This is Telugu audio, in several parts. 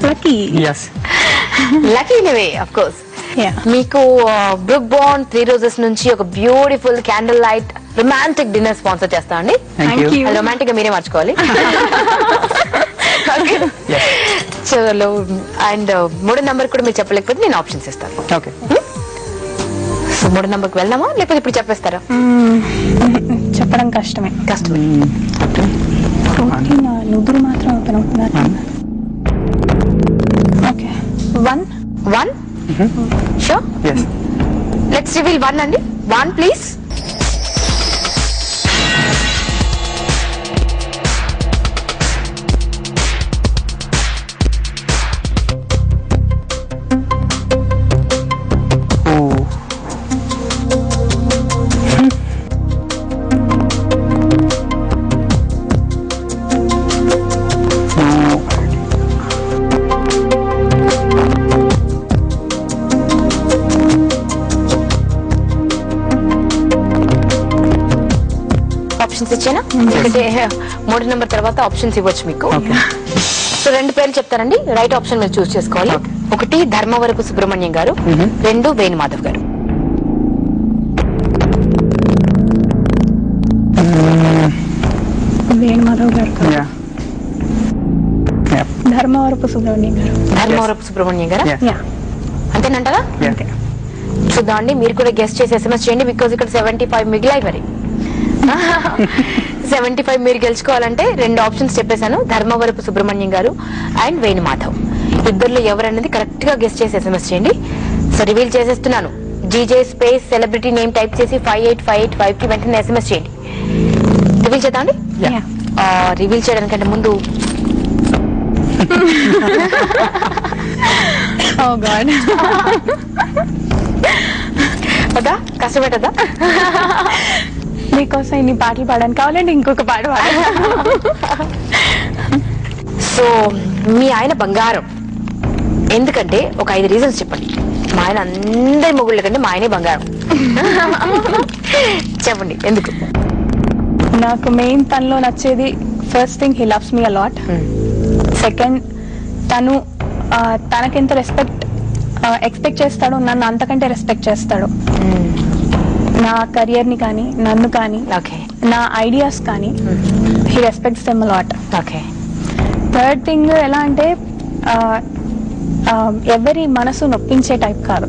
Lucky. Lucky in way of course. మీకు బ్రూక్ బాండ్ 3 రోజెస్ నుంచి ఒక beautiful candle light romantic dinner sponsor చేస్తా అండి. రొమాంటిక్ గా మీరే మార్చుకోవాలి. చలో అండ్ 3 నంబర్ కూడా మీరు చెప్పలేకపోతే నేను ఆప్షన్స్ ఇస్తాను. సో 3 నంబర్కి వెళ్దామా లేకపోతే ఇప్పుడు చెప్పేస్తారా? చెప్పడం కష్టమే. నుదురు మాత్రం ఓపెన్ అవుతున్నారు. Okay 1 sure. లెట్స్ రివీల్ 1 అండి. 1 ప్లీజ్. ఇచ్చానా? ఎందుకంటే 3 నంబర్ తర్వాత ఆప్షన్స్ ఇవ్వచ్చు మీకు. సో 2 పేర్లు చెప్తారండి. రైట్ ఆప్షన్ మీరు చూస్ చేసుకోవాలి. 1 ధర్మవరపు సుబ్రహ్మణ్యం గారు, 2 వేణుమాధవ్ గారు. వేణుమాధవ్ గారు, ధర్మవరపు సుబ్రహ్మణ్యం గారు. ధర్మవరపు సుబ్రహ్మణ్యం గారు అంతేనంటారా? చూద్దాం అండి. మీరు కూడా గెస్ట్ చేసి SMS చేయండి. బికాజ్ ఇక్కడ 75 మిగిలాయి. మరి 75 మీరు గెలుచుకోవాలంటే 2 ఆప్షన్స్ చెప్పేశాను. ధర్మవరపు సుబ్రహ్మణ్యం గారు అండ్ వేణుమాధవ్. ఇద్దరులో ఎవరన్నది కరెక్ట్ గా గెస్ట్ చేసి SMS చేయండి. సో రివీల్ చేసేస్తున్నాను. GJ space celebrity name type చేసి 58585 కి వెంటనే SMS చేయండి. రివీల్ చేద్దాం అండి. రివీల్ చేయడానికంటే ముందు వద్దా? కష్టపెట్టదా? మీకోసం ఇన్ని పాటలు పాడడానికి కావాలంటే ఇంకొక పాట పాడాలి. సో మీ ఆయన బంగారం. ఎందుకంటే ఒక 5 రీజన్స్ చెప్పండి. మా ఆయన అందరి మొగుళ్ళ కంటే మా ఆయనే బంగారం. చెప్పండి ఎందుకు? నాకు మెయిన్ తనలో నచ్చేది first thing he loves me a lot. Second, తను తనకెంత ఎక్స్పెక్ట్ చేస్తాడో నన్ను అంతకంటే రెస్పెక్ట్ చేస్తాడు. నా కెరియర్ ని కానీ, నన్ను కానీ, నా ఐడియాస్ కానీ he respects them a lot. Third thing ఎలా అంటే ఎవరి మనసు నొప్పించే టైప్ కాదు.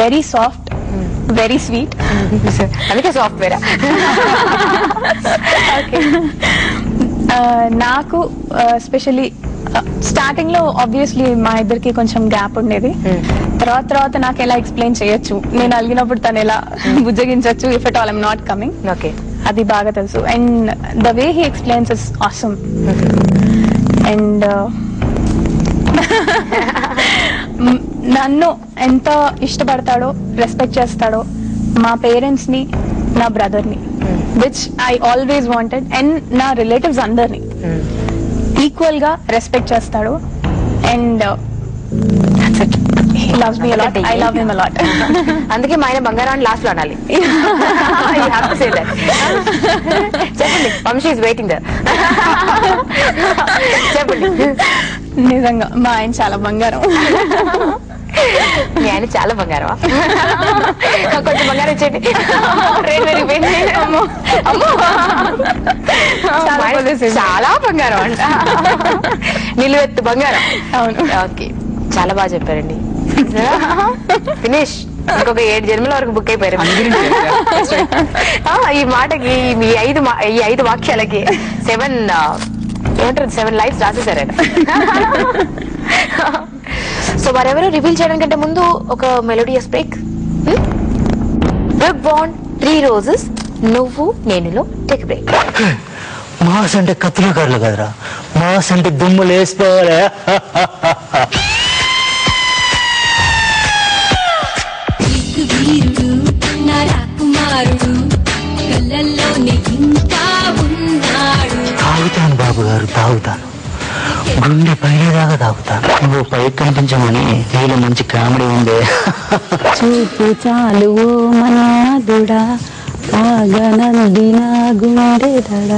Very soft, very sweet. అందుకే సాఫ్ట్వేర్. నాకు ఎస్పెషలీ స్టార్టింగ్ లో ఆబ్వియస్లీ మా ఇద్దరికి కొంచెం గ్యాప్ ఉండేది. తర్వాత నాకు ఎలా ఎక్స్ప్లెయిన్ చేయొచ్చు, నేను అలిగినప్పుడు తను ఎలా బుజ్జగించవచ్చు, if at all I'm not coming, అది బాగా తెలుసు. And the way he explains is awesome. And నన్ను ఎంత ఇష్టపడతాడో, రెస్పెక్ట్ చేస్తాడో, మా పేరెంట్స్ ని, నా బ్రదర్ ని, which I always wanted. And నా రిలేటివ్స్ అందరినీ ఈక్వల్ గా రెస్పెక్ట్ చేస్తాడు. And he loves me a lot. I love him a lot. అందుకే మా ఆయన బంగారం అని లాస్ట్ లో అనాలి. You have to say that. చెప్పండి, వంశీ is waiting there. చెప్పండి. నిజంగా మా ఆయన చాలా బంగారం. మీ ఆయన చాలా బంగారమా? కొంచెం బంగారం ఇచ్చేయండి. చాలా బంగారం అంట. నిలువెత్తు బంగారం. అవును. ఓకే, చాలా బాగా చెప్పారండి. ఫినిష్. ఇంకొక 7 జన్మల వరకు బుక్ అయిపోయారు ఈ మాటకి. ఈ 5 వాక్యాలకి 7 లైఫ్స్ రాసేసారు. సో మరెవరు రివీల్ చేయడానికంటే ముందు ఒక melodious break. Brooke Bond 3 roses నువ్వు నేనులో టేక్ బ్రేక్. మాస్ అంటే కత్తిరకారులు కదరా, మాస్ అంటే దుమ్ములు వేసుకోవాలి. తాగుతాను బాబు గారు, తాగుతాను. గుండె పైనదాకా తాగుతాను. నువ్వు పైకి కనిపించమని నీలో మంచి కామెడీ ఉంది. చూపు చాలు మనాదుడా, ఆగనందిన గుండె దడ.